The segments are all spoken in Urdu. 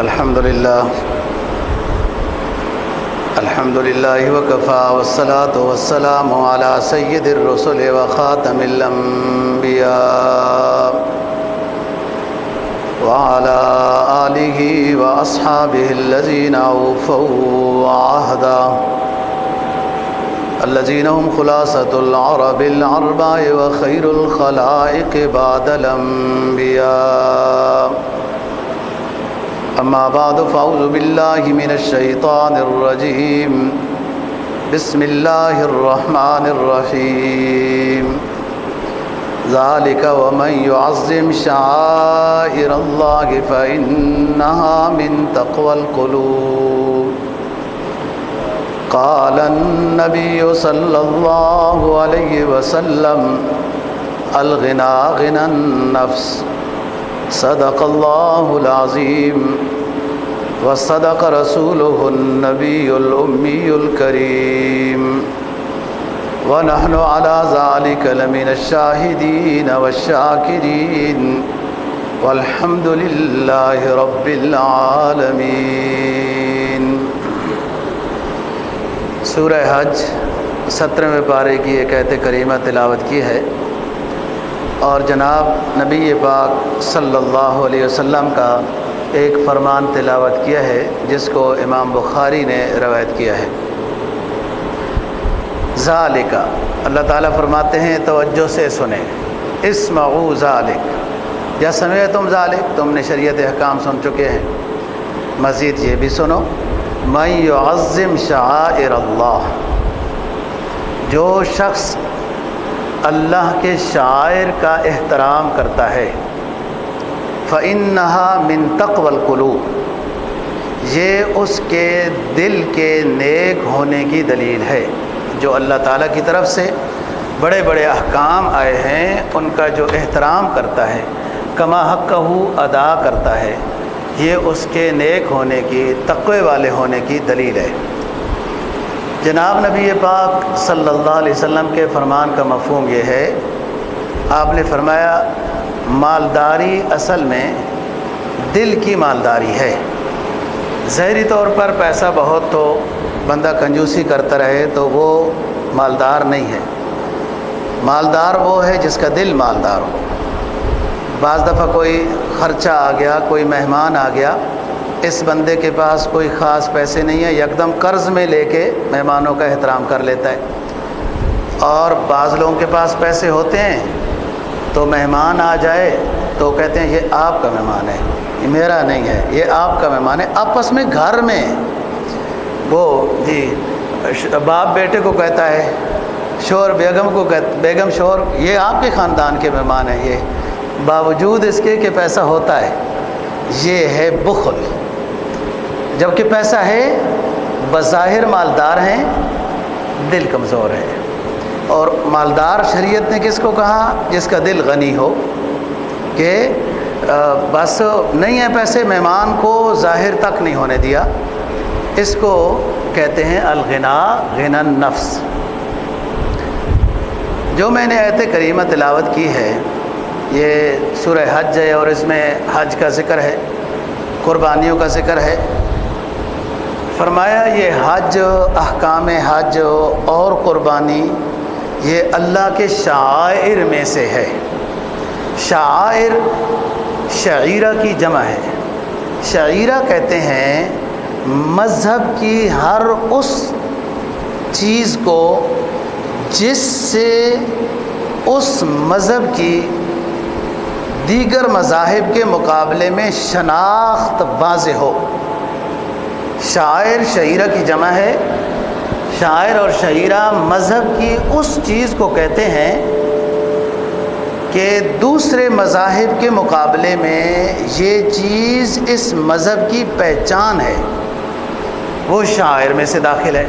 الحمد لله وكفى والصلاة والسلام على سيد الرسل وخاتم الأنبياء وعلى آله وأصحابه الذين أوفوا عهدا الذين هم خلاصة العرب الأربع وخير الخلائق بعد الأنبياء. أما بعد فأعوذ بالله من الشيطان الرجيم. بسم الله الرحمن الرحيم. ذلك ومن يعظم شعائر الله فإنها من تقوى القلوب. قال النبي صلى الله عليه وسلم الغنى غنى النفس. صدق الله العظيم وصدق رسوله النبي الأمي الكريم ونحن على ذلك لمن الشاهدين والشاكرين والحمد لله رب العالمين. سورہ حج 17ویں پارے کی ایک آیت کریمہ تلاوت کی ہے اور جناب نبی پاک صلی اللہ علیہ وسلم کا ایک فرمان تلاوت کیا ہے جس کو امام بخاری نے روایت کیا ہے. ذالک، اللہ تعالیٰ فرماتے ہیں توجہ سے سنیں، اسمعوا ذالک، یا سمعتم ذالک، تم نے شریعت احکام سن چکے ہیں، مزید یہ بھی سنو، من یعظم شعائر اللہ، جو شخص اللہ کے شعائر کا احترام کرتا ہے، فإنہا من تقوی القلوب، یہ اس کے دل کے نیک ہونے کی دلیل ہے. جو اللہ تعالیٰ کی طرف سے بڑے بڑے احکام آئے ہیں ان کا جو احترام کرتا ہے، کما حقہ ادا کرتا ہے، یہ اس کے نیک ہونے کی، تقوی والے ہونے کی دلیل ہے. جناب نبی پاک صلی اللہ علیہ وسلم کے فرمان کا مفہوم یہ ہے، آپ نے فرمایا مالداری اصل میں دل کی مالداری ہے. ظاہری طور پر پیسہ بہت تو بندہ کنجوسی کرتا رہے تو وہ مالدار نہیں ہے. مالدار وہ ہے جس کا دل مالدار ہو. بعض دفعہ کوئی خرچہ آ گیا، کوئی مہمان آ گیا، اس بندے کے پاس کوئی خاص پیسے نہیں ہے، یکدم قرض میں لے کے مہمانوں کا احترام کر لیتا ہے. اور بعض لوگوں کے پاس پیسے ہوتے ہیں تو مہمان آ جائے تو کہتے ہیں یہ آپ کا مہمان ہے، یہ میرا نہیں ہے، یہ آپ کا مہمان ہے. آپس میں گھر میں وہ باپ بیٹے کو کہتا ہے، شوہر بیگم کو بیگم شوہر، یہ آپ کے خاندان کے مہمان ہیں، یہ باوجود اس کے کہ پیسہ ہوتا ہے. یہ ہے بخل. جبکہ پیسہ ہے، بظاہر مالدار ہیں، دل کمزور ہے. اور مالدار شریعت نے کس کو کہا؟ جس کا دل غنی ہو، کہ بس نہیں ہے پیسے، مہمان کو ظاہر تک نہیں ہونے دیا. اس کو کہتے ہیں الغنا غنا النفس. جو میں نے آیت کریمہ تلاوت کی ہے یہ سورہ حج ہے اور اس میں حج کا ذکر ہے، قربانیوں کا ذکر ہے. فرمایا یہ حج، احکام حج اور قربانی یہ اللہ کے شعائر میں سے ہے. شعائر شعیرہ کی جمع ہے. شعیرہ کہتے ہیں مذہب کی ہر اس چیز کو جس سے اس مذہب کی دیگر مذاہب کے مقابلے میں شناخت واضح ہو. شاعر شعیرہ کی جمع ہے. شاعر اور شعیرہ مذہب کی اس چیز کو کہتے ہیں کہ دوسرے مذاہب کے مقابلے میں یہ چیز اس مذہب کی پہچان ہے، وہ شاعر میں سے داخل ہے.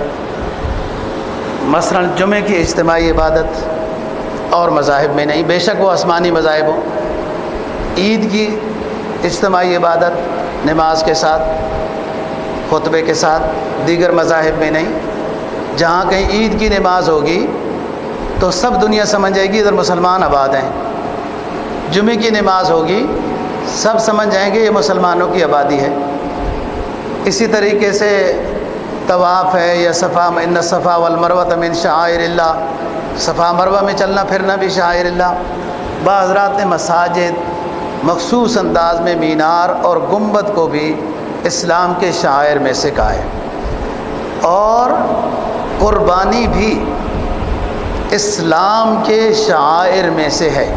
مثلا جمعے کی اجتماعی عبادت اور مذاہب میں نہیں، بے شک وہ آسمانی مذاہب ہوں. عید کی اجتماعی عبادت نماز کے ساتھ، خطبے کے ساتھ، دیگر مذاہب میں نہیں. جہاں کہیں عید کی نماز ہوگی تو سب دنیا سمجھ جائے گی ادھر مسلمان آباد ہیں. جمعے کی نماز ہوگی سب سمجھ جائیں گے یہ مسلمانوں کی آبادی ہے. اسی طریقے سے طواف ہے یا صفا، ان الصفا والمروہ من شعائر اللہ، صفا مروہ میں چلنا پھرنا بھی شعائر اللہ۔ بعض حضرات نے مساجد مخصوص انداز میں مینار اور گنبد کو بھی اسلام کے شعائر میں سے کہا ہے، اور قربانی بھی اسلام کے شعائر میں سے ہے۔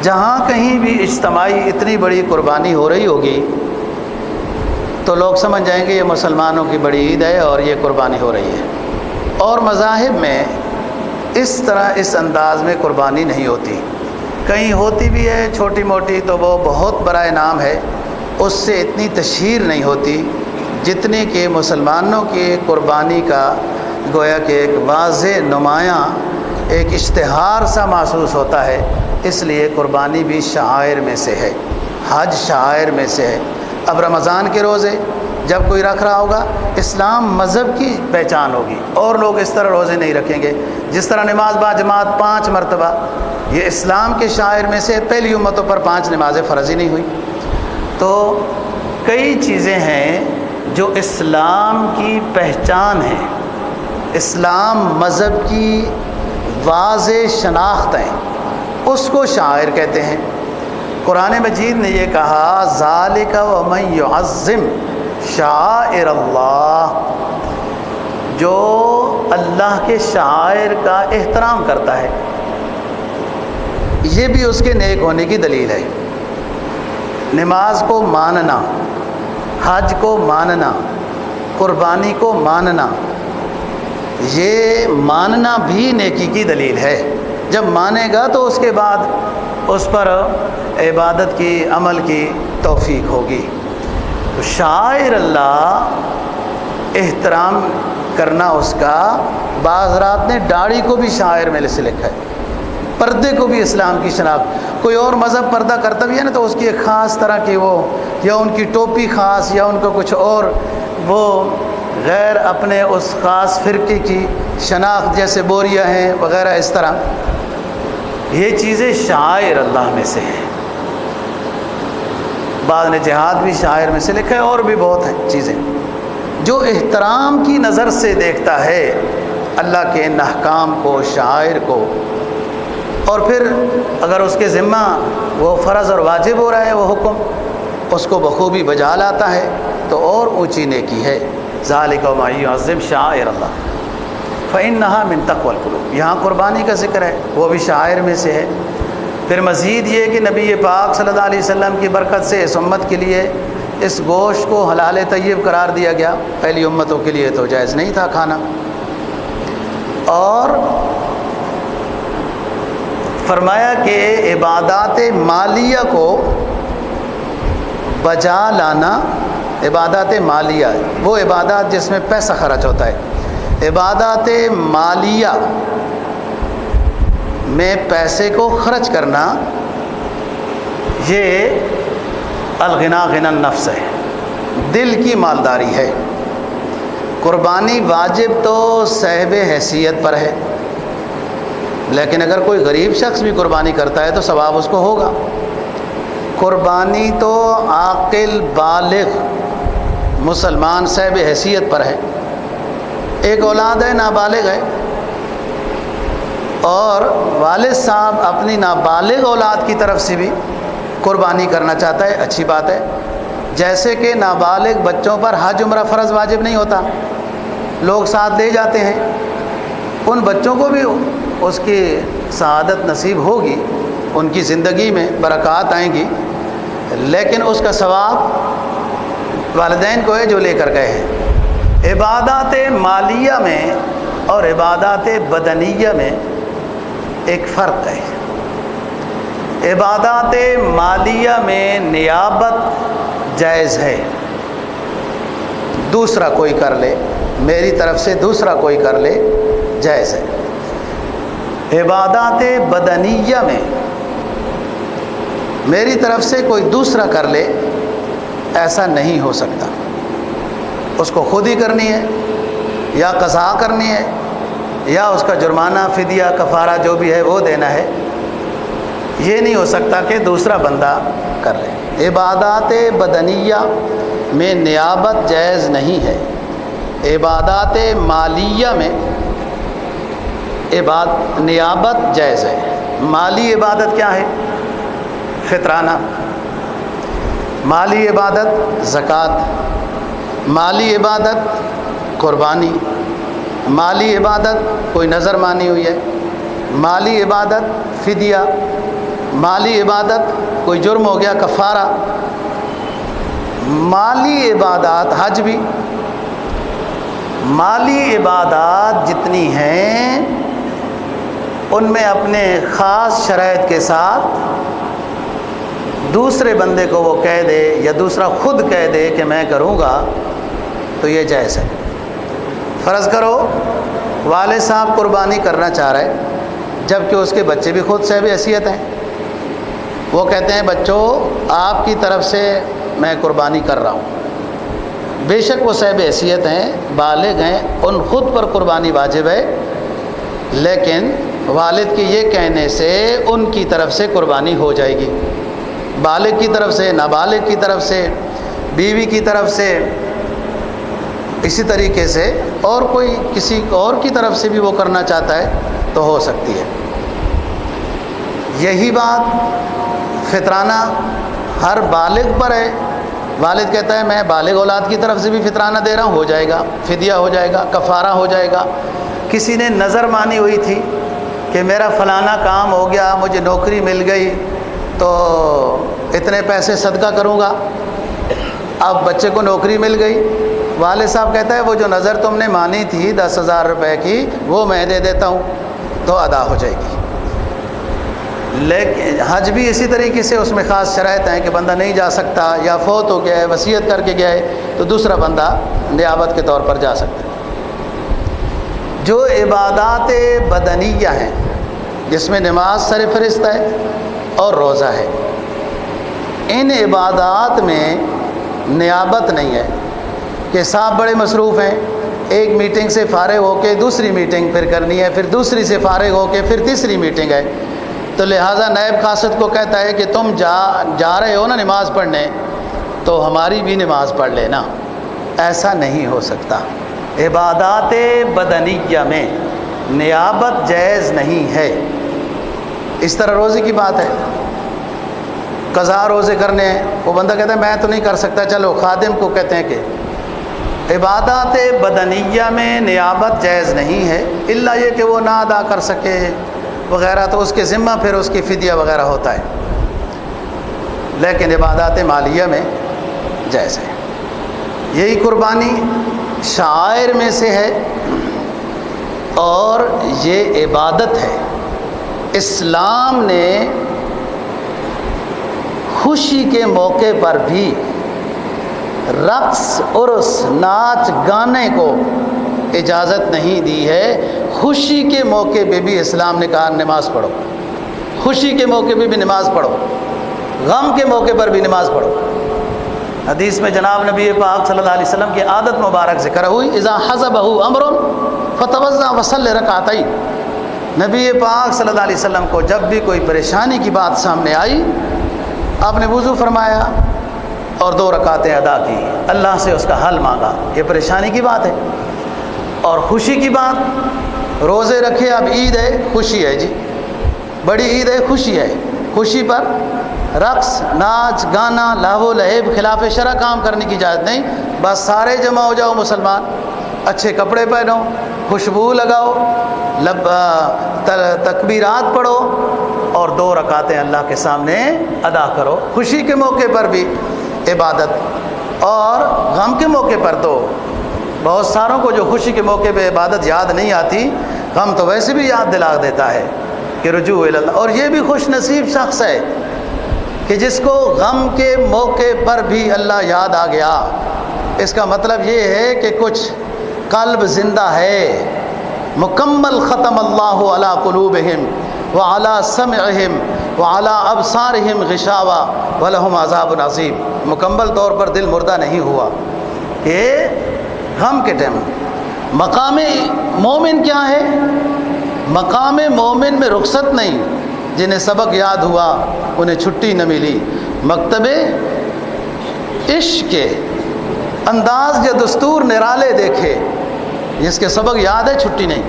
جہاں کہیں بھی اجتماعی اتنی بڑی قربانی ہو رہی ہوگی تو لوگ سمجھ جائیں گے یہ مسلمانوں کی بڑی عید ہے اور یہ قربانی ہو رہی ہے۔ اور مذاہب میں اس طرح اس انداز میں قربانی نہیں ہوتی، کہیں ہوتی بھی ہے چھوٹی موٹی تو وہ بہت بڑا انعام ہے، اس سے اتنی تشہیر نہیں ہوتی جتنی کہ مسلمانوں کی قربانی کا گویا کہ ایک واضح نمایاں ایک اشتہار سا محسوس ہوتا ہے۔ اس لیے قربانی بھی شعائر میں سے ہے، حج شعائر میں سے ہے۔ اب رمضان کے روزے جب کوئی رکھ رہا ہوگا، اسلام مذہب کی پہچان ہوگی، اور لوگ اس طرح روزے نہیں رکھیں گے۔ جس طرح نماز با جماعت 5 مرتبہ، یہ اسلام کے شعائر میں سے پہلی امتوں پر 5 نمازیں فرض ہی نہیں ہوئی۔ تو کئی چیزیں ہیں جو اسلام کی پہچان ہے، اسلام مذہب کی واضح شناخت ہیں، اس کو شاعر کہتے ہیں۔ قرآن مجید نے یہ کہا ذالک ومن یعظم شعائر اللہ، جو اللہ کے شعائر کا احترام کرتا ہے، یہ بھی اس کے نیک ہونے کی دلیل ہے۔ نماز کو ماننا، حج کو ماننا، قربانی کو ماننا، یہ ماننا بھی نیکی کی دلیل ہے۔ جب مانے گا تو اس کے بعد اس پر عبادت کی، عمل کی توفیق ہوگی۔ تو شاعر اللہ احترام کرنا اس کا، بعض حضرات نے داڑھی کو بھی شاعر میں سے لکھا ہے، پردے کو بھی اسلام کی شناخت۔ کوئی اور مذہب پردہ کرتا بھی ہے نا تو اس کی ایک خاص طرح کی وہ، یا ان کی ٹوپی خاص، یا ان کو کچھ اور وہ غیر اپنے اس خاص فرقے کی شناخت، جیسے بوریا ہیں وغیرہ، اس طرح یہ چیزیں شاعر اللہ میں سے ہیں۔ بعض نے جہاد بھی شاعر میں سے لکھا ہے، اور بھی بہت ہیں چیزیں۔ جو احترام کی نظر سے دیکھتا ہے اللہ کے ان احکام کو، شاعر کو، اور پھر اگر اس کے ذمہ وہ فرض اور واجب ہو رہا ہے وہ حکم، اس کو بخوبی بجا لاتا ہے تو اور اونچی نیکی ہے۔ ذالک ومن یعظم شعائر اللہ فإنہا من تقوی القلوب، یہاں قربانی کا ذکر ہے، وہ بھی شاعر میں سے ہے۔ پھر مزید یہ کہ نبی پاک صلی اللہ علیہ وسلم کی برکت سے اس امت کے لیے اس گوشت کو حلال طیب قرار دیا گیا، پہلی امتوں کے لیے تو جائز نہیں تھا کھانا۔ اور فرمایا کہ عبادات مالیہ کو بجا لانا، عبادات مالیہ وہ عبادات جس میں پیسہ خرچ ہوتا ہے، عبادات مالیہ میں پیسے کو خرچ کرنا، یہ الغنا غنى النفس ہے، دل کی مالداری ہے۔ قربانی واجب تو صاحب حیثیت پر ہے، لیکن اگر کوئی غریب شخص بھی قربانی کرتا ہے تو ثواب اس کو ہوگا۔ قربانی تو عاقل بالغ مسلمان صاحب حیثیت پر ہے۔ ایک اولاد ہے، نابالغ ہے، اور والد صاحب اپنی نابالغ اولاد کی طرف سے بھی قربانی کرنا چاہتا ہے، اچھی بات ہے۔ جیسے کہ نابالغ بچوں پر حج عمرہ فرض واجب نہیں ہوتا، لوگ ساتھ لے جاتے ہیں، ان بچوں کو بھی اس کی سعادت نصیب ہوگی، ان کی زندگی میں برکات آئیں گی، لیکن اس کا ثواب والدین کو ہے جو لے کر گئے ہیں۔ عبادات مالیہ میں اور عبادات بدنیہ میں ایک فرق ہے۔ عبادات مالیہ میں نیابت جائز ہے، دوسرا کوئی کر لے، میری طرف سے دوسرا کوئی کر لے، جائز ہے۔ عبادات بدنیہ میں میری طرف سے کوئی دوسرا کر لے، ایسا نہیں ہو سکتا، اس کو خود ہی کرنی ہے، یا قضا کرنی ہے، یا اس کا جرمانہ، فدیہ، کفارہ جو بھی ہے وہ دینا ہے۔ یہ نہیں ہو سکتا کہ دوسرا بندہ کر لے۔ عبادات بدنیہ میں نیابت جائز نہیں ہے۔ عبادات مالیہ میں نیابت جائز ہے۔ مالی عبادت کیا ہے؟ فطرانہ، مالی عبادت زکوٰۃ، مالی عبادت قربانی، مالی عبادت کوئی نظر مانی ہوئی ہے، مالی عبادت فدیہ، مالی عبادت کوئی جرم ہو گیا کفارہ، مالی عبادات حج بھی۔ مالی عبادات جتنی ہیں ان میں اپنے خاص شرائط کے ساتھ دوسرے بندے کو وہ کہہ دے یا دوسرا خود کہہ دے کہ میں کروں گا تو یہ جائز ہے۔ فرض کرو والد صاحب قربانی کرنا چاہ رہے جبکہ اس کے بچے بھی خود صاحب حیثیت ہیں، وہ کہتے ہیں بچوں آپ کی طرف سے میں قربانی کر رہا ہوں، بے شک وہ صاحب حیثیت ہیں، بالغ ہیں، ان خود پر قربانی واجب ہے، لیکن والد کے یہ کہنے سے ان کی طرف سے قربانی ہو جائے گی، بالغ کی طرف سے، نابالغ کی طرف سے، بیوی کی طرف سے، اسی طریقے سے اور کوئی کسی اور کی طرف سے بھی وہ کرنا چاہتا ہے تو ہو سکتی ہے۔ یہی بات فطرانہ ہر بالغ پر ہے، والد کہتا ہے میں بالغ اولاد کی طرف سے بھی فطرانہ دے رہا ہوں، ہو جائے گا، فدیہ ہو جائے گا، کفارہ ہو جائے گا۔ کسی نے نظر مانی ہوئی تھی کہ میرا فلانا کام ہو گیا، مجھے نوکری مل گئی تو اتنے پیسے صدقہ کروں گا، اب بچے کو نوکری مل گئی، والد صاحب کہتا ہے وہ جو نظر تم نے مانی تھی 10,000 روپے کی وہ میں دے دیتا ہوں تو ادا ہو جائے گی۔ لیکن حج بھی اسی طریقے سے اس میں خاص شرائط ہیں کہ بندہ نہیں جا سکتا یا فوت ہو گیا ہے، وصیت کر کے گیا ہے تو دوسرا بندہ نیابت کے طور پر جا سکتا ہے۔ جو عبادات بدنیہ ہیں جس میں نماز سر فہرست ہے اور روزہ ہے، ان عبادات میں نیابت نہیں ہے کہ صاحب بڑے مصروف ہیں، ایک میٹنگ سے فارغ ہو کے دوسری میٹنگ پھر کرنی ہے، پھر دوسری سے فارغ ہو کے پھر تیسری میٹنگ ہے، تو لہٰذا نائب قاصد کو کہتا ہے کہ تم جا رہے ہو نا نماز پڑھنے تو ہماری بھی نماز پڑھ لینا۔ ایسا نہیں ہو سکتا۔ عبادات بدنیہ میں نیابت جائز نہیں ہے۔ اس طرح روزے کی بات ہے، قضا روزے کرنے ہیں، وہ بندہ کہتا ہے میں تو نہیں کر سکتا، چلو خادم کو کہتے ہیں کہ عبادات بدنیہ میں نیابت جائز نہیں ہے، الا یہ کہ وہ نہ ادا کر سکے وغیرہ تو اس کے ذمہ پھر اس کی فدیہ وغیرہ ہوتا ہے، لیکن عبادات مالیہ میں جائز ہے۔ یہی قربانی شعائر میں سے ہے اور یہ عبادت ہے۔ اسلام نے خوشی کے موقع پر بھی رقص، عرس، ناچ گانے کو اجازت نہیں دی ہے۔ خوشی کے موقع پہ بھی اسلام نے کہا نماز پڑھو، خوشی کے موقع پہ بھی نماز پڑھو، غم کے موقع پر بھی نماز پڑھو۔ حدیث میں جناب نبی پاک صلی اللہ علیہ وسلم کی عادت مبارک ذکر ہوئی، اذا حزبہ امر فتوضأ وصلی رکعتین۔ نبی پاک صلی اللہ علیہ وسلم کو جب بھی کوئی پریشانی کی بات سامنے آئی آپ نے وضو فرمایا اور 2 رکعتیں ادا کی، اللہ سے اس کا حل مانگا۔ یہ پریشانی کی بات ہے۔ اور خوشی کی بات، روزے رکھے، اب عید ہے، خوشی ہے جی، بڑی عید ہے، خوشی ہے، خوشی پر رقص، ناچ گانا، لہو لہب خلاف شرع کام کرنے کی اجازت نہیں۔ بس سارے جمع ہو جاؤ مسلمان، اچھے کپڑے پہنو، خوشبو لگاؤ، تکبیرات پڑھو اور 2 رکعتیں اللہ کے سامنے ادا کرو۔ خوشی کے موقع پر بھی عبادت اور غم کے موقع پر تو بہت ساروں کو جو خوشی کے موقع پہ عبادت یاد نہیں آتی، غم تو ویسے بھی یاد دلا دیتا ہے کہ رجوع الی اللہ۔ اور یہ بھی خوش نصیب شخص ہے کہ جس کو غم کے موقع پر بھی اللہ یاد آ گیا۔ اس کا مطلب یہ ہے کہ کچھ قلب زندہ ہے۔ مکمل ختم اللہ علی قلوبہم وعلی سمعہم وعلی ابصارہم غشاوہ ولہم عذاب عظیم۔ مکمل طور پر دل مردہ نہیں ہوا کہ غم کے ٹائم۔ مقام مومن کیا ہے؟ مقام مومن میں رخصت نہیں، جنہیں سبق یاد ہوا انہیں چھٹی نہ ملی، مکتب عشق کے انداز یا دستور نرالے دیکھے، جس کے سبق یاد ہے چھٹی نہیں۔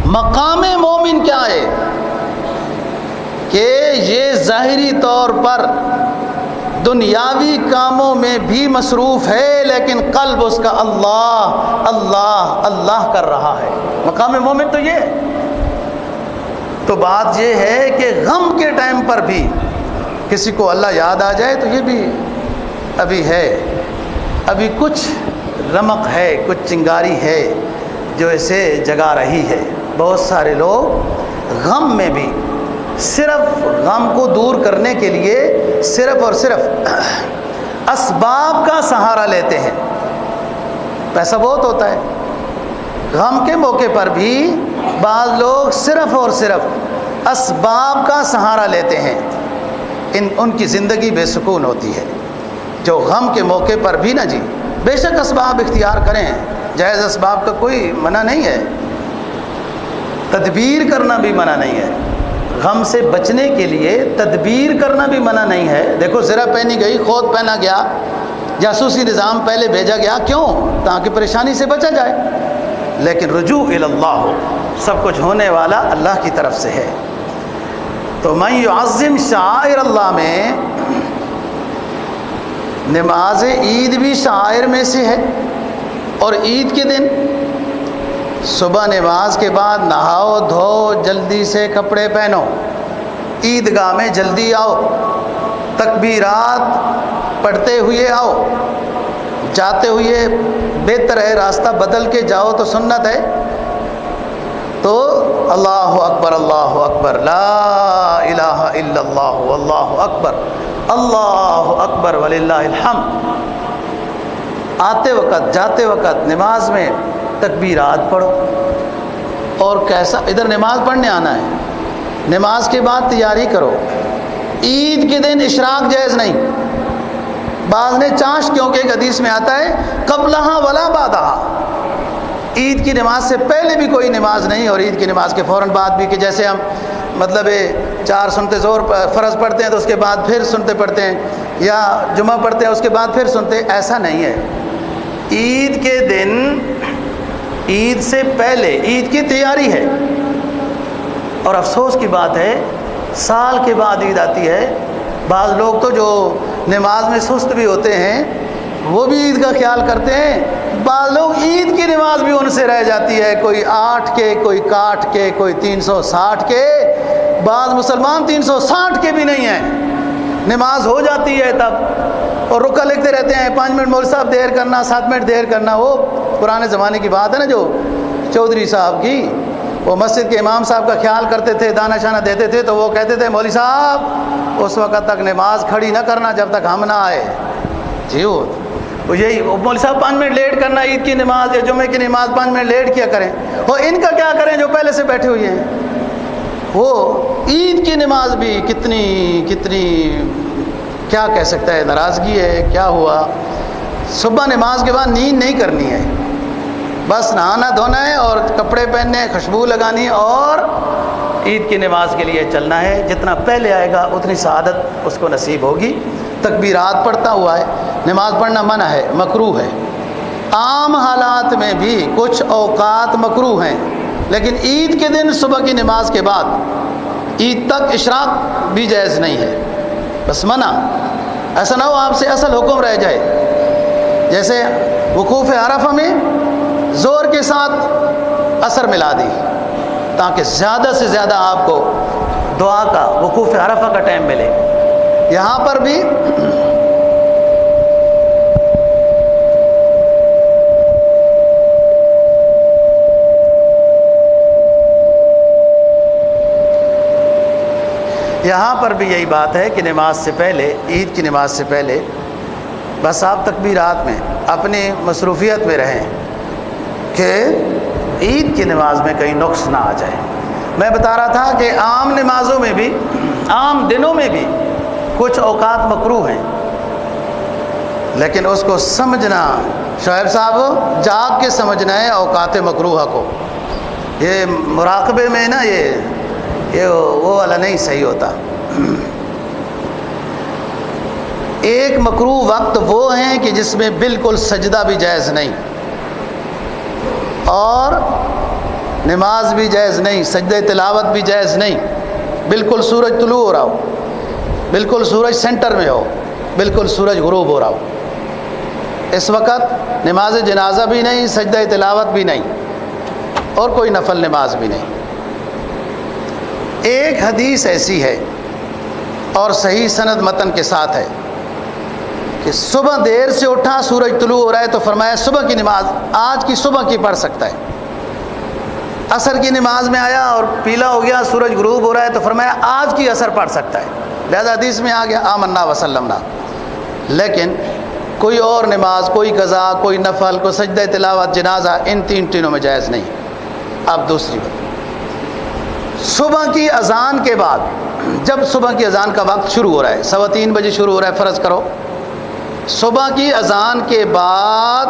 مقام مومن کیا ہے کہ یہ ظاہری طور پر دنیاوی کاموں میں بھی مصروف ہے، لیکن قلب اس کا اللہ اللہ اللہ کر رہا ہے۔ مقام مومن تو یہ ہے۔ تو بات یہ ہے کہ غم کے ٹائم پر بھی کسی کو اللہ یاد آ جائے تو یہ بھی ابھی ہے، ابھی کچھ رمق ہے، کچھ چنگاری ہے جو اسے جگا رہی ہے۔ بہت سارے لوگ غم میں بھی صرف غم کو دور کرنے کے لیے صرف اور صرف اسباب کا سہارا لیتے ہیں۔ پیسہ بہت ہوتا ہے، غم کے موقع پر بھی بعض لوگ صرف اور صرف اسباب کا سہارا لیتے ہیں، ان کی زندگی بے سکون ہوتی ہے۔ جو غم کے موقع پر بھی نہ جی، بے شک اسباب اختیار کریں، جائز اسباب کا کوئی منع نہیں ہے، تدبیر کرنا بھی منع نہیں ہے، غم سے بچنے کے لیے تدبیر کرنا بھی منع نہیں ہے۔ دیکھو زرہ پہنی گئی، خود پہنا گیا، جاسوسی نظام پہلے بھیجا گیا، کیوں؟ تاکہ پریشانی سے بچا جائے، لیکن رجوع الی اللہ ہو، سب کچھ ہونے والا اللہ کی طرف سے ہے۔ تو من یعظم شعائر اللہ میں نماز عید بھی شعائر میں سے ہے، اور عید کے دن صبح نماز کے بعد نہاؤ دھو، جلدی سے کپڑے پہنو، عیدگاہ میں جلدی آؤ، تکبیرات پڑھتے ہوئے آؤ، جاتے ہوئے بہتر ہے راستہ بدل کے جاؤ تو سنت ہے، تو اللہ اکبر لا الہ الا اللہ اللہ اکبر وللہ الحمد، آتے وقت جاتے وقت نماز میں تکبیرات پڑھو۔ اور کیسا ادھر نماز پڑھنے آنا ہے، نماز کے بعد تیاری کرو۔ عید کے دن اشراق جائز نہیں، بعض نے چانش، کیونکہ ایک حدیث میں آتا ہے قبلہا ولا بعدہا، عید کی نماز سے پہلے بھی کوئی نماز نہیں، اور عید کی نماز کے فوراً بعد بھی، کہ جیسے ہم مطلب 4 سنتے زور فرض پڑھتے ہیں تو اس کے بعد پھر سنتے پڑھتے ہیں، یا جمعہ پڑھتے ہیں اس کے بعد پھر سنتے ہیں، ایسا نہیں ہے۔ عید کے دن، عید سے پہلے عید کی تیاری ہے، اور افسوس کی بات ہے سال کے بعد عید آتی ہے۔ بعض لوگ تو جو نماز میں سست بھی ہوتے ہیں وہ بھی عید کا خیال کرتے ہیں، بعض لوگ عید کی نماز بھی ان سے رہ جاتی ہے، کوئی 8 کے، کوئی کاٹ کے، کوئی 360 کے، بعض مسلمان 360 کے بھی نہیں ہیں، نماز ہو جاتی ہے تب، اور رکع لکھتے رہتے ہیں 5 منٹ مولوی صاحب دیر کرنا، 7 منٹ دیر کرنا۔ وہ پرانے زمانے کی بات ہے نا، جو چودھری صاحب کی، وہ مسجد کے امام صاحب کا خیال کرتے تھے، دانہ شانہ دیتے تھے، تو وہ کہتے تھے مولوی صاحب اس وقت تک نماز کھڑی نہ کرنا جب تک ہم نہ آئے۔ جی وہ یہی مولوی صاحب 5 منٹ لیٹ کرنا، عید کی نماز یا جمعے کی نماز 5 منٹ لیٹ کیا کریں، اور ان کا کیا کریں جو پہلے سے بیٹھے ہوئے ہیں۔ وہ عید کی نماز بھی کتنی کیا کہہ سکتا ہے، ناراضگی ہے، کیا ہوا۔ صبح نماز کے بعد نیند نہیں کرنی ہے، بس نہانا دھونا ہے اور کپڑے پہننے، خوشبو لگانی، اور عید کی نماز کے لیے چلنا ہے۔ جتنا پہلے آئے گا اتنی سعادت اس کو نصیب ہوگی۔ تکبیرات پڑھتا ہوا ہے، نماز پڑھنا منع ہے، مکروہ ہے۔ عام حالات میں بھی کچھ اوقات مکروہ ہیں، لیکن عید کے دن صبح کی نماز کے بعد عید تک اشراق بھی جائز نہیں ہے، بس منع۔ ایسا نہ ہو آپ سے اصل حکم رہ جائے، جیسے وقوف عرفہ میں زور کے ساتھ اثر ملا دی، تاکہ زیادہ سے زیادہ آپ کو دعا کا، وقوف عرفہ کا ٹائم ملے۔ یہاں پر بھی یہی بات ہے کہ نماز سے پہلے، عید کی نماز سے پہلے بس آپ تکبیرات میں اپنی مصروفیت میں رہیں کہ عید کی نماز میں کہیں نقص نہ آ جائے۔ میں بتا رہا تھا کہ عام نمازوں میں بھی، عام دنوں میں بھی کچھ اوقات مکروہ ہیں، لیکن اس کو سمجھنا، شعیب صاحب جاگ کے سمجھنا ہے اوقات مکروہہ کو۔ یہ مراقبے میں نا یہ وہ والا نہیں صحیح ہوتا۔ ایک مکروہ وقت وہ ہیں کہ جس میں بالکل سجدہ بھی جائز نہیں اور نماز بھی جائز نہیں، سجدہ تلاوت بھی جائز نہیں، بالکل سورج طلوع ہو رہا ہو، بالکل سورج سینٹر میں ہو، بالکل سورج غروب ہو رہا ہو، اس وقت نماز جنازہ بھی نہیں، سجدہ تلاوت بھی نہیں اور کوئی نفل نماز بھی نہیں۔ ایک حدیث ایسی ہے اور صحیح سند متن کے ساتھ ہے کہ صبح دیر سے اٹھا، سورج طلوع ہو رہا ہے تو فرمایا صبح کی نماز آج کی صبح کی پڑھ سکتا ہے۔ عصر کی نماز میں آیا اور پیلا ہو گیا، سورج غروب ہو رہا ہے تو فرمایا آج کی عصر پڑھ سکتا ہے، لہذا حدیث میں آ گیا آمنا وسلمنا۔ لیکن کوئی اور نماز، کوئی قضا، کوئی نفل، کوئی سجدہ تلاوت، جنازہ، ان تینوں میں جائز نہیں۔ اب دوسری بات، صبح کی اذان کے بعد، جب صبح کی اذان کا وقت شروع ہو رہا ہے، 3:15 بجے شروع ہو رہا ہے، فرض کرو صبح کی اذان کے بعد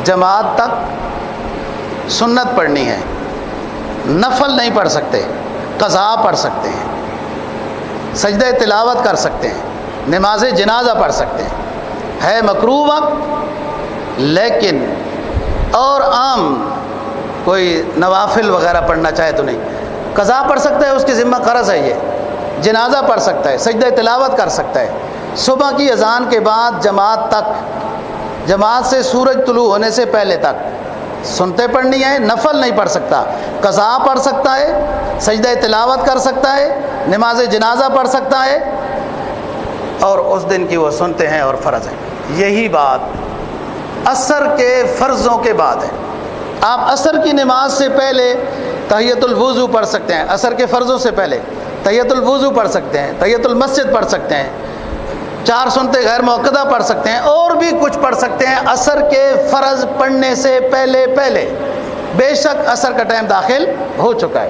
جماعت تک سنت پڑھنی ہے، نفل نہیں پڑھ سکتے، قضا پڑھ سکتے ہیں، سجدہ تلاوت کر سکتے ہیں، نماز جنازہ پڑھ سکتے ہیں، ہے مکروہ وقت، لیکن اور عام کوئی نوافل وغیرہ پڑھنا چاہے تو نہیں، قضا پڑھ سکتا ہے، اس کے ذمہ قرض ہے، یہ جنازہ پڑھ سکتا ہے، سجدہ تلاوت کر سکتا ہے۔ صبح کی اذان کے بعد جماعت تک، جماعت سے سورج طلوع ہونے سے پہلے تک سنتے پڑھنی ہے، نفل نہیں پڑھ سکتا، قضا پڑھ سکتا ہے، سجدہ تلاوت کر سکتا ہے، نماز جنازہ پڑھ سکتا ہے اور اس دن کی وہ سنتے ہیں اور فرض ہے۔ یہی بات عصر کے فرضوں کے بعد ہے۔ آپ عصر کی نماز سے پہلے تحیۃ الوضو پڑھ سکتے ہیں، عصر کے فرضوں سے پہلے تحیۃ الوضو پڑھ سکتے ہیں، تحیۃ المسجد پڑھ سکتے ہیں، 4 سنتے غیر موقدہ پڑھ سکتے ہیں، اور بھی کچھ پڑھ سکتے ہیں عصر کے فرض پڑھنے سے پہلے بے شک عصر کا ٹائم داخل ہو چکا ہے۔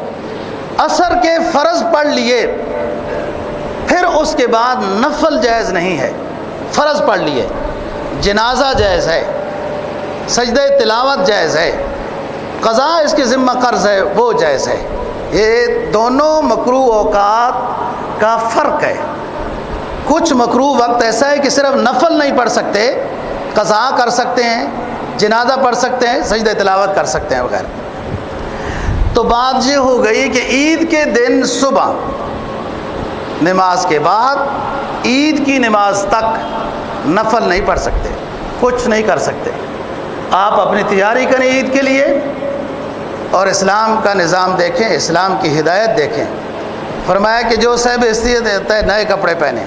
عصر کے فرض پڑھ لیے، پھر اس کے بعد نفل جائز نہیں ہے، فرض پڑھ لیے، جنازہ جائز ہے، سجدہ تلاوت جائز ہے، قضا اس کے ذمہ قرض ہے وہ جائز ہے۔ یہ دونوں مکروہ اوقات کا فرق ہے۔ کچھ مکروہ وقت ایسا ہے کہ صرف نفل نہیں پڑھ سکتے، قضا کر سکتے ہیں، جنازہ پڑھ سکتے ہیں، سجدہ تلاوت کر سکتے ہیں وغیرہ۔ تو بات یہ ہو گئی کہ عید کے دن صبح نماز کے بعد عید کی نماز تک نفل نہیں پڑھ سکتے، کچھ نہیں کر سکتے۔ آپ اپنی تیاری کریں عید کے لیے اور اسلام کا نظام دیکھیں، اسلام کی ہدایت دیکھیں۔ فرمایا کہ جو صاحب حیثیت ہے نئے کپڑے پہنے،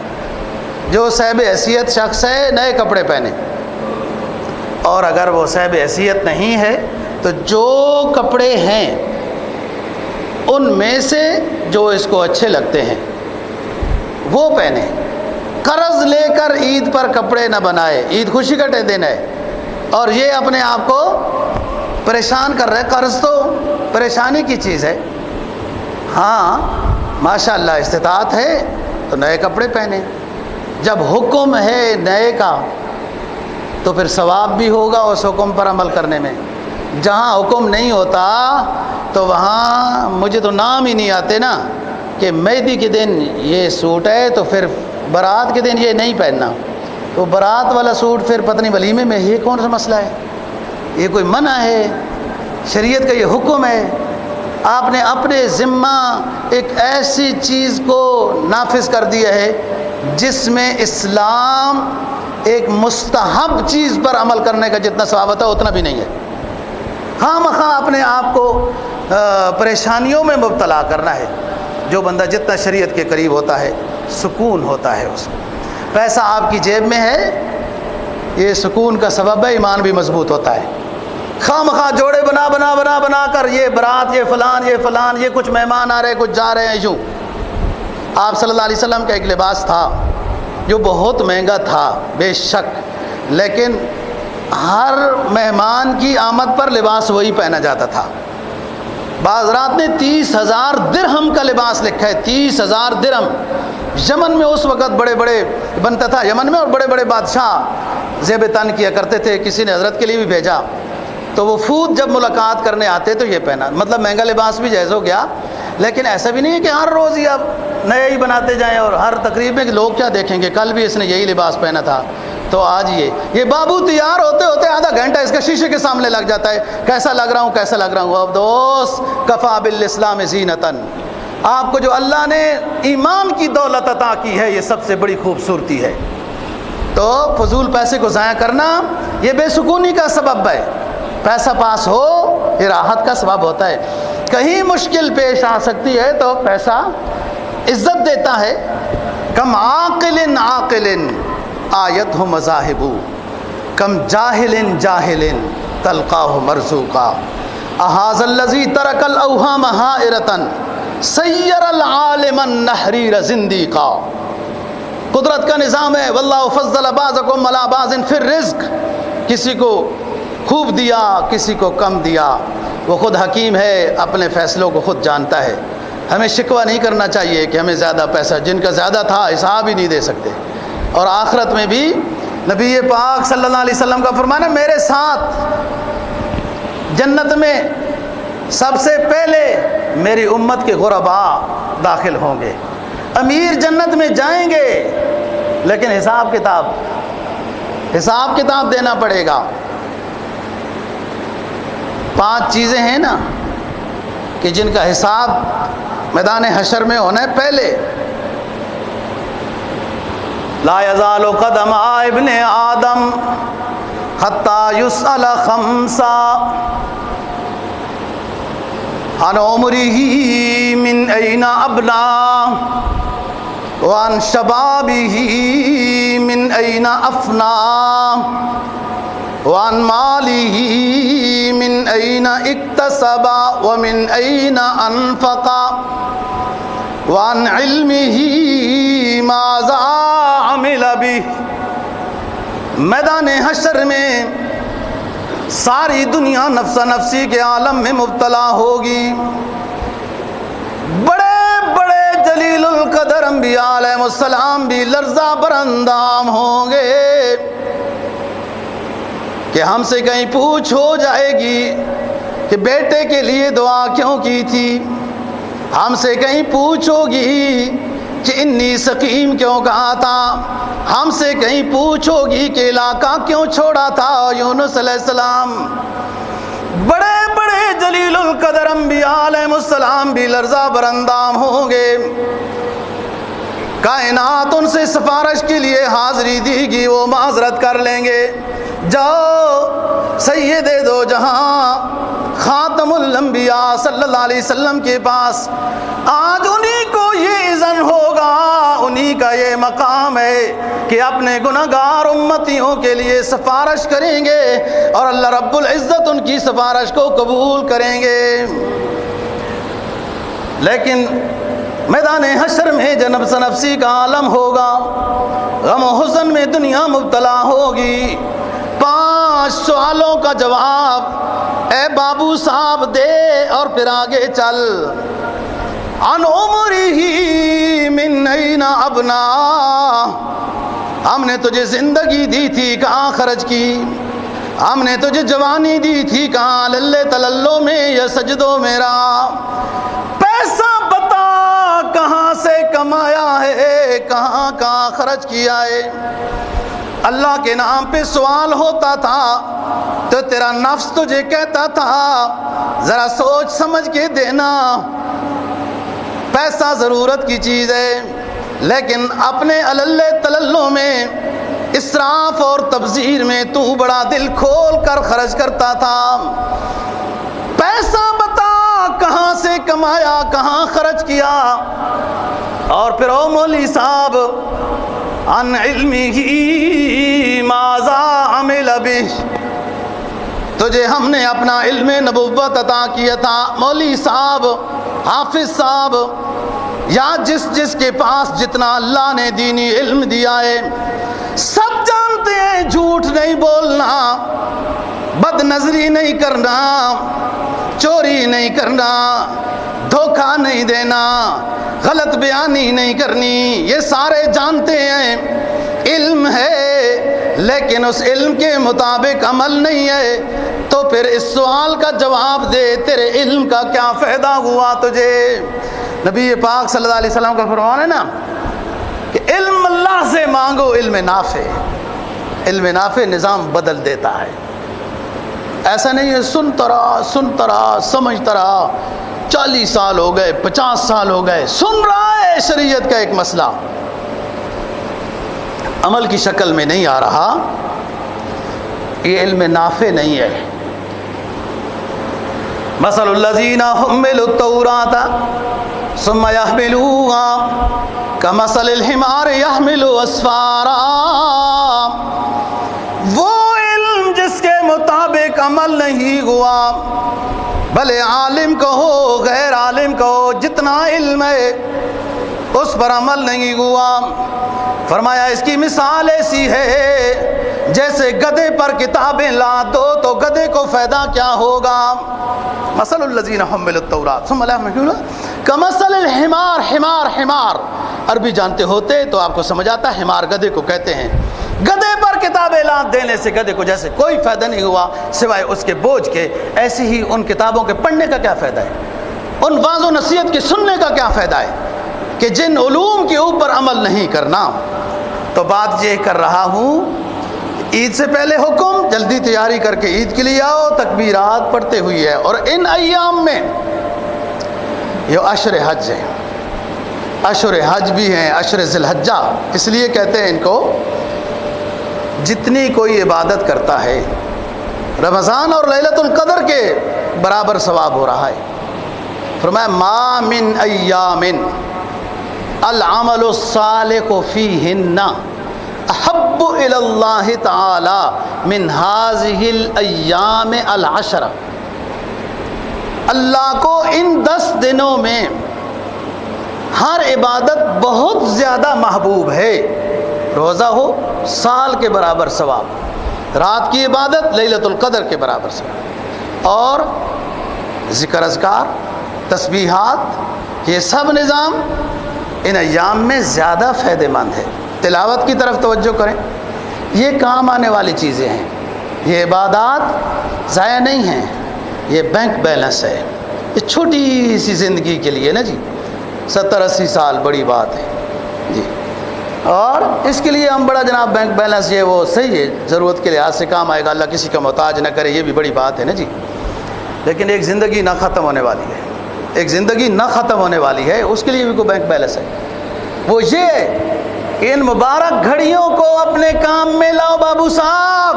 جو صاحب حیثیت شخص ہے نئے کپڑے پہنے، اور اگر وہ صاحب حیثیت نہیں ہے تو جو کپڑے ہیں ان میں سے جو اس کو اچھے لگتے ہیں وہ پہنے۔ قرض لے کر عید پر کپڑے نہ بنائے، عید خوشی کا دن ہے اور یہ اپنے آپ کو پریشان کر رہے۔ قرض تو پریشانی کی چیز ہے۔ ہاں ماشاءاللہ استطاعت ہے تو نئے کپڑے پہنے، جب حکم ہے نئے کا تو پھر ثواب بھی ہوگا اس حکم پر عمل کرنے میں۔ جہاں حکم نہیں ہوتا تو وہاں مجھے تو نام ہی نہیں آتے نا کہ مہندی کے دن یہ سوٹ ہے تو پھر برات کے دن یہ نہیں پہننا، تو برات والا سوٹ پھر پتہ نہیں ولیمے میں، یہ کون سا مسئلہ ہے؟ یہ کوئی منع ہے؟ شریعت کا یہ حکم ہے۔ آپ نے اپنے ذمہ ایک ایسی چیز کو نافذ کر دیا ہے جس میں اسلام ایک مستحب چیز پر عمل کرنے کا جتنا ثواب ہوتا ہے اتنا بھی نہیں ہے۔ خواہ مخواہ اپنے آپ کو پریشانیوں میں مبتلا کرنا ہے۔ جو بندہ جتنا شریعت کے قریب ہوتا ہے سکون ہوتا ہے، اس کو پیسہ آپ کی جیب میں ہے، یہ سکون کا سبب ہے، ایمان بھی مضبوط ہوتا ہے۔ خواہ مخواہ جوڑے بنا کر یہ برات، یہ فلان، یہ کچھ مہمان آ رہے، کچھ جا رہے ہیں، یوں۔ آپ صلی اللہ علیہ وسلم کا ایک لباس تھا جو بہت مہنگا تھا بے شک، لیکن ہر مہمان کی آمد پر لباس وہی پہنا جاتا تھا۔ بعض رات نے 30,000 درہم کا لباس لکھا ہے، 30,000 درہم۔ یمن میں اس وقت بڑے بڑے بنتا تھا، یمن میں، اور بڑے بڑے بادشاہ زیب تن کیا کرتے تھے، کسی نے حضرت کے لیے بھی بھیجا، تو وفود جب ملاقات کرنے آتے تو یہ پہنا، مطلب مہنگا لباس بھی جائز ہو گیا۔ لیکن ایسا بھی نہیں ہے کہ ہر روز ہی اب نئے ہی بناتے جائیں اور ہر تقریب میں لوگ کیا دیکھیں گے، کل بھی اس نے یہی لباس پہنا تھا تو آج یہ بابو تیار ہوتے ہوتے آدھا گھنٹہ اس کا شیشے کے سامنے لگ جاتا ہے، کیسا لگ رہا ہوں کیسا لگ رہا ہوں۔ اب دوست کفا بالاسلام زینتاً، آپ کو جو اللہ نے ایمان کی دولت عطا کی ہے یہ سب سے بڑی خوبصورتی ہے۔ تو فضول پیسے کو ضائع کرنا یہ بے سکونی کا سبب ہے، پیسہ پاس ہو یہ راحت کا سبب ہوتا ہے۔ کہیں مشکل پیش آ سکتی ہے تو پیسہ عزت دیتا ہے۔ کم عاقل عاقل آیت ہو مذاہب، کم جاہل جاہل تلقاہ مرزوقا، احاذ الذی ترک الاوہام حائرۃ سیر العالم النحریر زندیقا۔ قدرت کا نظام ہے، واللہ فضل بعضکم علی بعض فی الرزق، کسی کو خوب دیا کسی کو کم دیا، وہ خود حکیم ہے، اپنے فیصلوں کو خود جانتا ہے۔ ہمیں شکوہ نہیں کرنا چاہیے کہ ہمیں زیادہ پیسہ، جن کا زیادہ تھا حساب ہی نہیں دے سکتے۔ اور آخرت میں بھی نبی پاک صلی اللہ علیہ وسلم کا فرمانا، میرے ساتھ جنت میں سب سے پہلے میری امت کے غرباء داخل ہوں گے۔ امیر جنت میں جائیں گے لیکن حساب کتاب دینا پڑے گا۔ 5 چیزیں ہیں نا کہ جن کا حساب میدان حشر میں ہونا ہے۔ پہلے لا یزال قدم ابن آدم حتی یسأل خمسا عن عمرہ من این ابلا وعن شبابہ من این افنا وعن مالہ من این اکتسب ومن این انفق وعن علمہ ماذا عمل بہ۔ میدان حشر میں ساری دنیا نفس نفسی کے عالم میں مبتلا ہوگی۔ بڑے بڑے جلیل القدر انبیاء علیہ السلام بھی لرزہ بر اندام ہوں گے کہ ہم سے کہیں پوچھ ہو جائے گی کہ بیٹے کے لیے دعا کیوں کی تھی، ہم سے کہیں پوچھ ہوگی کہ انی سقیم کیوں کہا تھا، ہم سے کہیں پوچھ ہوگی کہ علاقہ کیوں چھوڑا تھا یونس علیہ السلام۔ بڑے بڑے جلیل القدر انبیاء علیہ السلام بھی لرزہ بر اندام ہوں گے۔ کائنات ان سے سفارش کے لیے حاضری دی گی، وہ معذرت کر لیں گے، جاؤ سید دو جہاں خاتم الانبیاء صلی اللہ علیہ وسلم کے پاس، آج انہی کو یہ اذن ہوگا، انہی کا یہ مقام ہے کہ اپنے گناہگار امتیوں کے لیے سفارش کریں گے اور اللہ رب العزت ان کی سفارش کو قبول کریں گے۔ لیکن میدان حشر میں جنب نفسی کا عالم ہوگا، غم و حزن میں دنیا مبتلا ہوگی۔ 5 سوالوں کا جواب اے بابو صاحب دے اور پھر آگے چل۔ عن عمرہ من این ابنا، ہم نے تجھے زندگی دی تھی کہاں خرچ کی، ہم نے تجھے جوانی دی تھی کہاں للے تللو میں یا سجدوں میں رہا، پیسہ بتا کہاں سے کمایا ہے، کہاں کہاں خرچ کیا ہے۔ اللہ کے نام پہ سوال ہوتا تھا تو تیرا نفس تجھے کہتا تھا ذرا سوچ سمجھ کے دینا، پیسہ ضرورت کی چیز ہے، لیکن اپنے اللے تللوں میں اسراف اور تبذیر میں تو بڑا دل کھول کر خرچ کرتا تھا۔ پیسہ بتا کہاں سے کمایا کہاں خرچ کیا۔ اور پھر او مولوی صاحب عن علمہ ماذا عمل بہ، تجھے ہم نے اپنا علم نبوت عطا کیا تھا۔ مولوی صاحب، حافظ صاحب، یا جس کے پاس جتنا اللہ نے دینی علم دیا ہے، سب جانتے ہیں جھوٹ نہیں بولنا، بد نظری نہیں کرنا، چوری نہیں کرنا، دھوکہ نہیں دینا، غلط بیانی نہیں کرنی، یہ سارے جانتے ہیں، علم ہے، لیکن اس علم کے مطابق عمل نہیں ہے، تو پھر اس سوال کا جواب دے، تیرے علم کا کیا فائدہ ہوا تجھے؟ نبی پاک صلی اللہ علیہ وسلم کا فرمان ہے نا کہ علم اللہ سے مانگو، علم نافع۔ علم نافع نظام بدل دیتا ہے۔ ایسا نہیں ہے سنتا رہا سمجھتا رہا، 40 سال ہو گئے 50 سال ہو گئے، سن رہا ہے شریعت کا ایک مسئلہ، عمل کی شکل میں نہیں آ رہا، یہ علم نافع نہیں ہے۔ مثل الذین حملوا التوراۃ ثم يحملوها كمثل الحمار يحمل اسفارا۔ وہ علم جس کے مطابق عمل نہیں ہوا، بھلے عالم کہو غیر عالم کہو، جتنا علم ہے اس پر عمل نہیں ہوا، فرمایا اس کی مثال ایسی ہے جیسے گدھے پر کتابیں لا دو تو گدھے کو فائدہ کیا ہوگا۔ مثل الذین حملوا التوراۃ ثم لا يحملونها كمثل الحمار۔ حمار عربی جانتے ہوتے تو آپ کو سمجھ آتا، حمار گدھے کو کہتے ہیں۔ گدھے پر کتابیں لاد دینے سے گدھے کو جیسے کوئی فائدہ نہیں ہوا سوائے اس کے بوجھ کے، ایسے ہی ان کتابوں کے پڑھنے کا کیا فائدہ ہے، ان واعظ و نصیحت کے سننے کا کیا فائدہ ہے کہ جن علوم کے اوپر عمل نہیں کرنا۔ تو بات یہ کر رہا ہوں، عید سے پہلے حکم جلدی تیاری کر کے عید کے لیے آؤ، تکبیرات پڑھتے ہوئی ہے، اور ان ایام میں یہ عشر حج ہے، عشر حج بھی ہیں، عشر ذی الحجہ، اس لیے کہتے ہیں ان کو، جتنی کوئی عبادت کرتا ہے رمضان اور لیلۃ القدر کے برابر ثواب ہو رہا ہے۔ فرمایا ما من ایام العمل الصالح فیہن احب الی اللہ تعالی من هذه الایام العشر۔ اللہ کو ان 10 دنوں میں ہر عبادت بہت زیادہ محبوب ہے۔ روزہ ہو سال کے برابر ثواب، رات کی عبادت لیلۃ القدر کے برابر ثواب، اور ذکر اذکار تسبیحات، یہ سب نظام ان ایام میں زیادہ فائدہ مند ہے۔ تلاوت کی طرف توجہ کریں، یہ کام آنے والی چیزیں ہیں، یہ عبادات ضائع نہیں ہیں، یہ بینک بیلنس ہے، یہ چھوٹی سی زندگی کے لیے نا جی، 70-80 سال بڑی بات ہے جی، اور اس کے لیے ہم بڑا جناب بینک بیلنس یہ وہ صحیح ہے، ضرورت کے لحاظ سے کام آئے گا، اللہ کسی کا محتاج نہ کرے، یہ بھی بڑی بات ہے نا جی، لیکن ایک زندگی نہ ختم ہونے والی ہے، ایک زندگی نہ ختم ہونے والی ہے، اس کے لیے بھی کوئی بینک بیلنس ہے، وہ یہ ان مبارک گھڑیوں کو اپنے کام میں لاؤ بابو صاحب،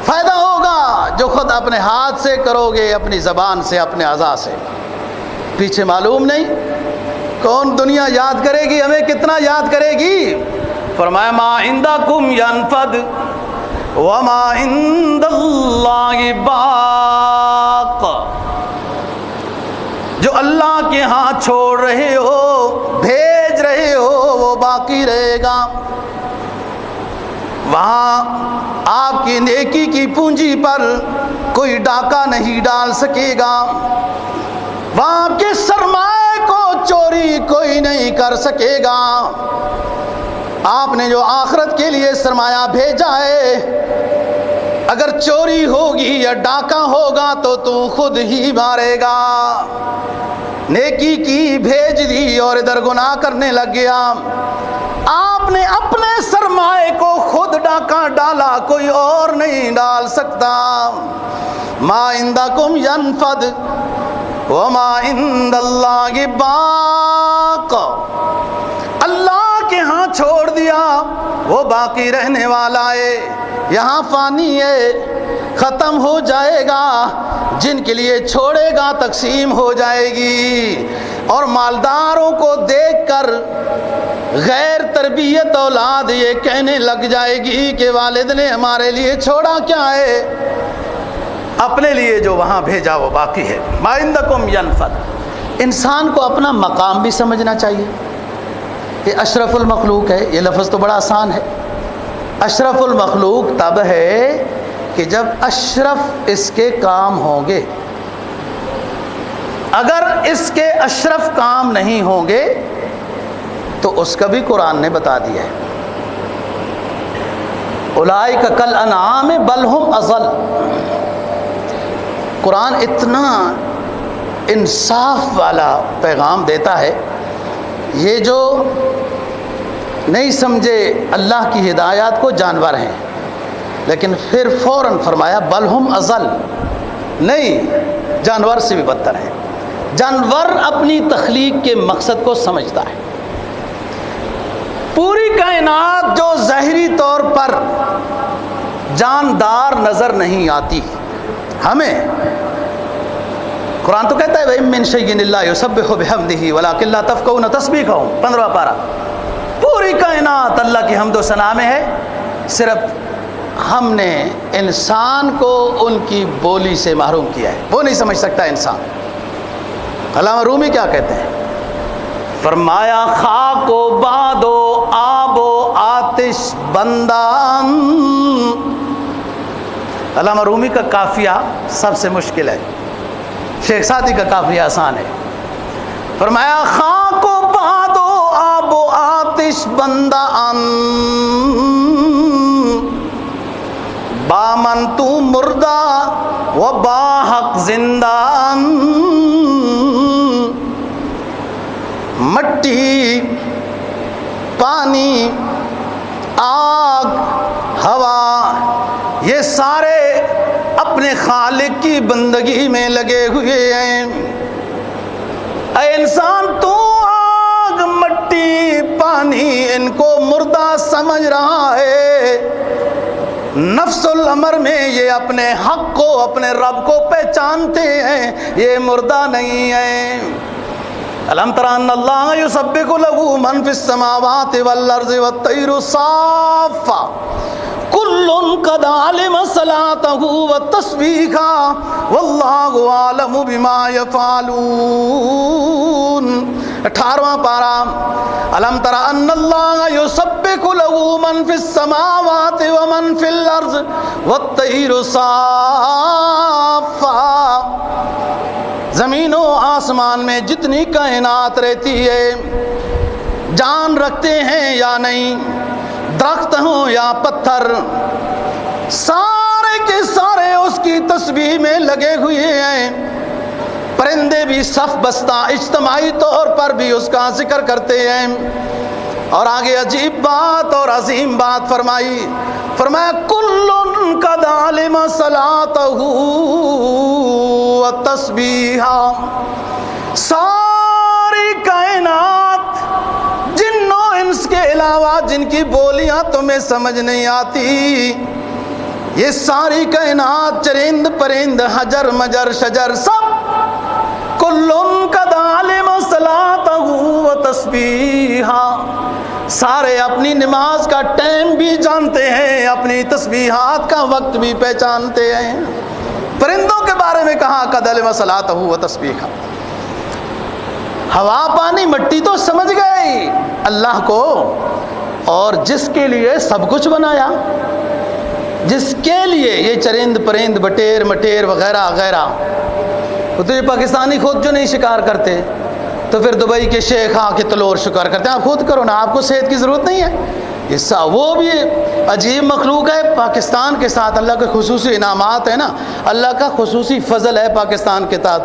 فائدہ ہوگا جو خود اپنے ہاتھ سے کرو گے، اپنی زبان سے، اپنے اعضاء سے، پیچھے معلوم نہیں کون دنیا یاد کرے گی، ہمیں کتنا یاد کرے گی۔ فرمایا ما عندکم ینفد وما عند اللہ باق، جو اللہ کے ہاں چھوڑ رہے ہو، بھیج رہے ہو، وہ باقی رہے گا۔ وہاں آپ کی نیکی کی پونجی پر کوئی ڈاکہ نہیں ڈال سکے گا، وہاں آپ کے سرمایہ کو چوری کوئی نہیں کر سکے گا۔ آپ نے جو آخرت کے لیے سرمایہ بھیجا ہے، اگر چوری ہوگی یا ڈاکہ ہوگا تو تو خود ہی مارے گا۔ نیکی کی بھیج دی اور ادھر گناہ کرنے لگ گیا، آپ نے اپنے سرمایہ کو خود ڈاکہ ڈالا، کوئی اور نہیں ڈال سکتا۔ ما عندکم ینفد وما عند اللہ باق، اللہ کے ہاں چھوڑ دیا وہ باقی رہنے والا ہے، یہاں فانی ہے، ختم ہو جائے گا، جن کے لیے چھوڑے گا تقسیم ہو جائے گی۔ اور مالداروں کو دیکھ کر غیر تربیت اولاد یہ کہنے لگ جائے گی کہ والد نے ہمارے لیے چھوڑا کیا ہے، اپنے لیے جو وہاں بھیجا وہ باقی ہے۔ ما عندکم ینفد، انسان کو اپنا مقام بھی سمجھنا چاہیے۔ یہ اشرف المخلوق ہے، یہ لفظ تو بڑا آسان ہے، اشرف المخلوق تب ہے کہ جب اشرف اس کے کام ہوں گے، اگر اس کے اشرف کام نہیں ہوں گے تو اس کا بھی قرآن نے بتا دیا ہے، اولئک کالانعام بل ہم اضل۔ قرآن اتنا انصاف والا پیغام دیتا ہے۔ یہ جو نہیں سمجھے اللہ کی ہدایات کو جانور ہیں، لیکن پھر فوراً فرمایا بل ہم اضل، نہیں، جانور سے بھی بدتر ہے۔ جانور اپنی تخلیق کے مقصد کو سمجھتا ہے۔ پوری کائنات جو ظاہری طور پر جاندار نظر نہیں آتی ہمیں، قرآن تو کہتا ہے وَإِن مِّن شَيْءٍ إِلَّا يُسَبِّحُ بِحَمْدِهِ وَلَٰكِن لَّا تَفْقَهُونَ تَسْبِيحَهُمْ، 15واں پارہ۔ پوری کائنات اللہ کی حمد و ثنا میں ہے، صرف ہم نے انسان کو ان کی بولی سے محروم کیا ہے، وہ نہیں سمجھ سکتا انسان۔ علامہ رومی کیا کہتے ہیں؟ فرمایا خاک و باد و آب و آتش بندان۔ علامہ رومی کا قافیہ سب سے مشکل ہے، شیخ سعدی کا قافیہ آسان ہے۔ فرمایا خاک و باد و آب و آتش بندان، بامن تو مردہ و باحق زندان۔ مٹی، پانی، آگ، ہوا، یہ سارے اپنے خالق کی بندگی میں لگے ہوئے ہیں۔ اے انسان، تو آگ، مٹی، پانی ان کو مردہ سمجھ رہا ہے، نفس الامر میں یہ اپنے حق کو، اپنے رب کو پہچانتے ہیں، یہ مردہ نہیں ہے۔ الم تر ان اللہ یسبح لہ من فی السماوات والارض والطیر صافا کل قد علم صلاتہ وتسبیحہ واللہ عالم بما یفعلون۔ 18واں پارہ الم تر ان اللہ یسبح لہ من فی السماوات ومن فی الارض والطیر صافا، زمین و آسمان میں جتنی کائنات رہتی ہے، جان رکھتے ہیں یا نہیں، درخت ہوں یا پتھر، سارے کے سارے اس کی تسبیح میں لگے ہوئے ہیں۔ پرندے بھی صف بستہ اجتماعی طور پر بھی اس کا ذکر کرتے ہیں۔ اور آگے عجیب بات اور عظیم بات فرمائی، فرمایا کل قد علم صلاتہ وتسبیحہ، ساری کائنات، جن و انس کے علاوہ جن کی بولیاں تمہیں سمجھ نہیں آتی، یہ ساری کائنات، چرند پرند، حجر مجر شجر، سب کل قد علم صلاتہ وتسبیحہ، سارے اپنی نماز کا ٹائم بھی جانتے ہیں، اپنی تسبیحات کا وقت بھی پہچانتے ہیں۔ پرندوں کے بارے میں کہا قد علم صلاتہ وتسبیحہ۔ ہوا، پانی، مٹی تو سمجھ گئی اللہ کو، اور جس کے لیے سب کچھ بنایا، جس کے لیے یہ چرند پرند، بٹیر مٹیر وغیرہ وغیرہ، تو یہ پاکستانی خود جو نہیں شکار کرتے، تو پھر دبئی کے شیخ آ کے تلور شکار کرتے ہیں۔ آپ خود کرو نا، آپ کو صحت کی ضرورت نہیں ہے۔ وہ بھی عجیب مخلوق ہے، پاکستان کے ساتھ اللہ کے خصوصی انعامات ہیں نا، اللہ کا خصوصی فضل ہے پاکستان کے ساتھ،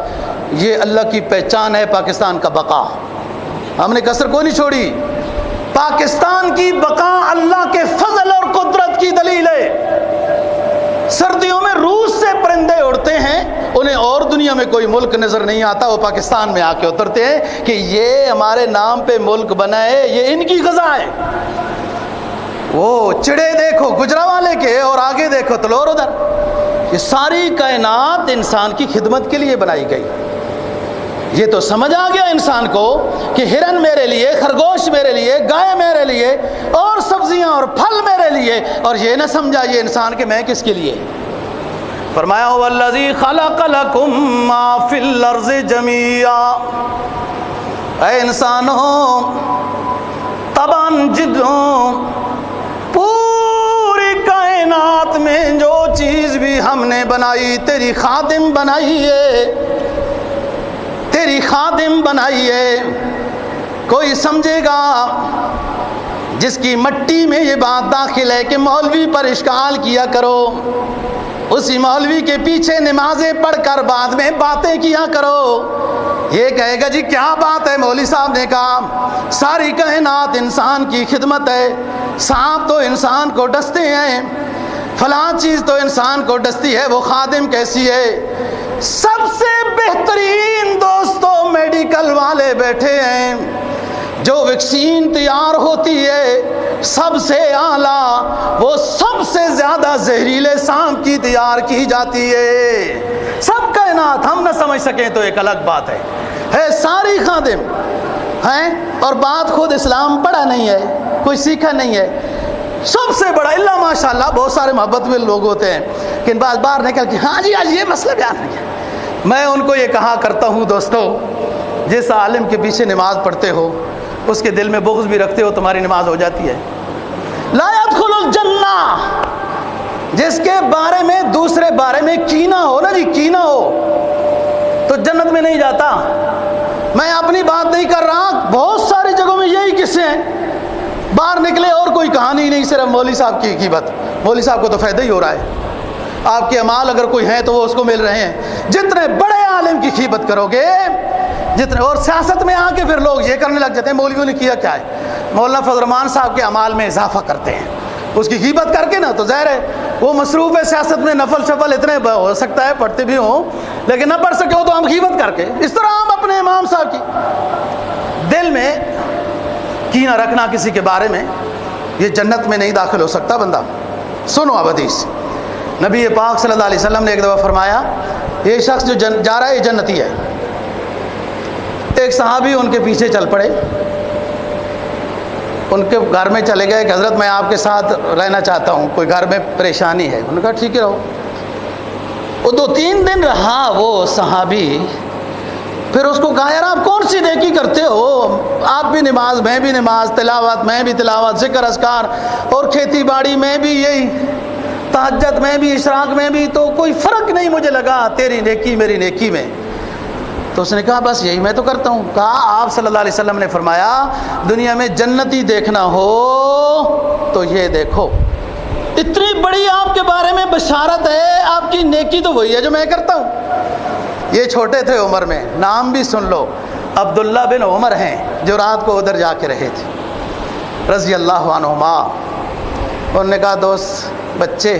یہ اللہ کی پہچان ہے پاکستان کا بقا۔ ہم نے کسر کو نہیں چھوڑی، پاکستان کی بقا اللہ کے فضل اور قدرت کی دلیل ہے۔ سردیوں میں روس سے پرندے اڑتے ہیں، انہیں اور دنیا میں کوئی ملک نظر نہیں آتا، وہ پاکستان میں آ کے اترتے ہیں کہ یہ ہمارے نام پہ ملک بنا ہے، یہ ان کی غذا ہے۔ وہ چڑے دیکھو گجرانوالے کے، اور آگے دیکھو تلور ادھر، یہ ساری کائنات انسان کی خدمت کے لیے بنائی گئی۔ یہ تو سمجھ آ گیا انسان کو کہ ہرن میرے لیے، خرگوش میرے لیے، گائے میرے لیے، اور سبزیاں اور پھل میرے لیے، اور یہ نہ سمجھا یہ انسان کہ میں کس کے لیے۔ فرمایا هو الذی خلق لکم ما فی الارض جمیعا، اے انسانوں، تباً جدوں پوری کائنات میں جو چیز بھی ہم نے بنائی تیری خادم بنائی ہے، تیری خادم بنائی ہے۔ کوئی سمجھے گا جس کی مٹی میں یہ بات داخل ہے کہ مولوی پر اشکال کیا کرو، اسی مولوی کے پیچھے نمازیں پڑھ کر بعد میں باتیں کیا کرو۔ یہ کہے گا جی کیا بات ہے، مولوی صاحب نے کہا ساری کائنات انسان کی خدمت ہے، سانپ تو انسان کو ڈستے ہیں، فلاں چیز تو انسان کو ڈستی ہے، وہ خادم کیسی ہے؟ سب سے بہترین دوستوں میڈیکل والے بیٹھے ہیں، جو ویکسین تیار ہوتی ہے سب سے اعلیٰ، وہ سب سے زیادہ زہریلے سانپ کی تیار کی جاتی ہے۔ سب کائنات ہم نہ سمجھ سکیں تو ایک الگ بات ہے ساری خادم ہیں، اور بات خود اسلام پڑھا نہیں ہے، کوئی سیکھا نہیں ہے۔ سب سے بڑا اللہ ماشاءاللہ بہت سارے محبت میں لوگ ہوتے ہیں، لیکن بعض باہر نکل کے ہاں جی آج یہ مسئلہ بیان ہے کیا۔ میں ان کو یہ کہا کرتا ہوں دوستو، جس عالم کے پیچھے نماز پڑھتے ہو اس کے دل میں بغض بھی رکھتے ہو، تمہاری نماز ہو جاتی ہے۔ لا يدخل الجنہ، جس کے بارے میں دوسرے بارے میں کینہ ہو نا جی، کینہ ہو تو جنت میں نہیں جاتا۔ میں اپنی بات نہیں کر رہا، بہت ساری جگہوں میں یہی قصے ہیں، باہر نکلے اور کوئی کہانی نہیں، صرف مولوی صاحب کی غیبت۔ مولوی صاحب کو تو فائدہ ہی ہو رہا ہے، آپ کے اعمال اگر کوئی ہیں تو وہ اس کو مل رہے ہیں۔ جتنے بڑے عالم کی غیبت کرو گے جتنے، اور سیاست میں آ کے پھر لوگ یہ کرنے لگ جاتے ہیں مولویوں نے کیا کیا ہے، مولانا فضل الرحمان صاحب کے اعمال میں اضافہ کرتے ہیں اس کی غیبت کر کے نا، تو ظاہر ہے وہ مصروف ہے سیاست میں، نفل شفل اتنے ہو سکتا ہے پڑھتے بھی ہوں لیکن نہ پڑھ سکے ہو تو ہم غیبت کر کے، اس طرح ہم اپنے امام صاحب کی دل میں کینہ رکھنا کسی کے بارے میں، یہ جنت میں نہیں داخل ہو سکتا بندہ۔ سنو اب حدیث، نبی پاک صلی اللہ علیہ وسلم نے ایک دفعہ فرمایا یہ شخص جو جا رہا ہے یہ جنتی ہے۔ ایک صحابی ان کے پیچھے چل پڑے، ان کے گھر میں چلے گئے کہ حضرت میں آپ کے ساتھ رہنا چاہتا ہوں، کوئی گھر میں پریشانی ہے۔ انہوں نے کہا ٹھیک ہے رہو۔ وہ 2-3 دن رہا وہ صحابی، پھر اس کو کہا یار آپ کون سی نیکی کرتے ہو، آپ بھی نماز میں بھی نماز، تلاوت میں بھی تلاوت، ذکر اذکار اور کھیتی باڑی میں بھی یہی، تہجد میں بھی اشراق میں بھی، تو کوئی فرق نہیں مجھے لگا تیری نیکی میری نیکی میں۔ تو اس نے کہا بس یہی میں تو کرتا ہوں۔ کہا آپ صلی اللہ علیہ وسلم نے فرمایا دنیا میں جنتی دیکھنا ہو تو یہ دیکھو، اتنی بڑی آپ کے بارے میں بشارت ہے، آپ کی نیکی تو وہی ہے جو میں کرتا ہوں۔ یہ چھوٹے تھے عمر میں، نام بھی سن لو، عبداللہ بن عمر ہیں جو رات کو ادھر جا کے رہے تھے رضی اللہ عنہما۔ انہوں نے کہا دوست بچے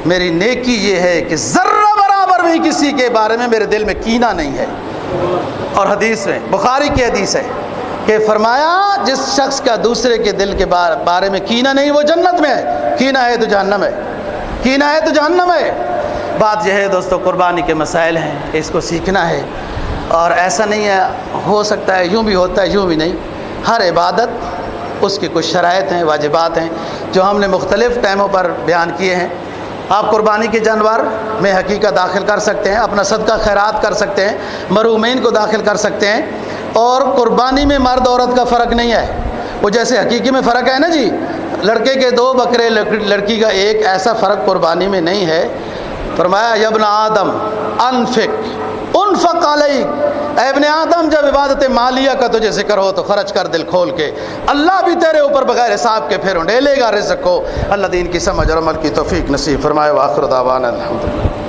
میری نیکی یہ ہے کہ ذرہ برابر بھی کسی کے بارے میں میرے دل میں کینہ نہیں ہے۔ اور حدیث میں بخاری کی حدیث ہے کہ فرمایا جس شخص کا دوسرے کے دل کے بارے میں کینہ نہیں وہ جنت میں ہے، کینہ ہے تو جہنم ہے، کینہ ہے تو جہنم ہے۔ بات یہ ہے دوستو قربانی کے مسائل ہیں، اس کو سیکھنا ہے، اور ایسا نہیں ہے ہو سکتا ہے یوں بھی ہوتا ہے یوں بھی نہیں۔ ہر عبادت اس کی کچھ شرائط ہیں، واجبات ہیں جو ہم نے مختلف ٹائموں پر بیان کیے ہیں۔ آپ قربانی کے جانور میں حقیقہ داخل کر سکتے ہیں، اپنا صدقہ خیرات کر سکتے ہیں، مرحومین کو داخل کر سکتے ہیں، اور قربانی میں مرد عورت کا فرق نہیں ہے، وہ جیسے حقیقی میں فرق ہے نا جی، لڑکے کے 2 بکرے لڑکی کا 1، ایسا فرق قربانی میں نہیں ہے۔ فرمایا یا ابن آدم انفق علیک، اے ابن آدم جب عبادت مالیہ کا تجھے ذکر ہو تو خرچ کر دل کھول کے، اللہ بھی تیرے اوپر بغیر حساب کے پھر ڈھیلے گا رزق کو۔ اللہ دین کی سمجھ اور عمل کی توفیق نصیب فرمائے۔ وآخر دعوانا الحمدللہ۔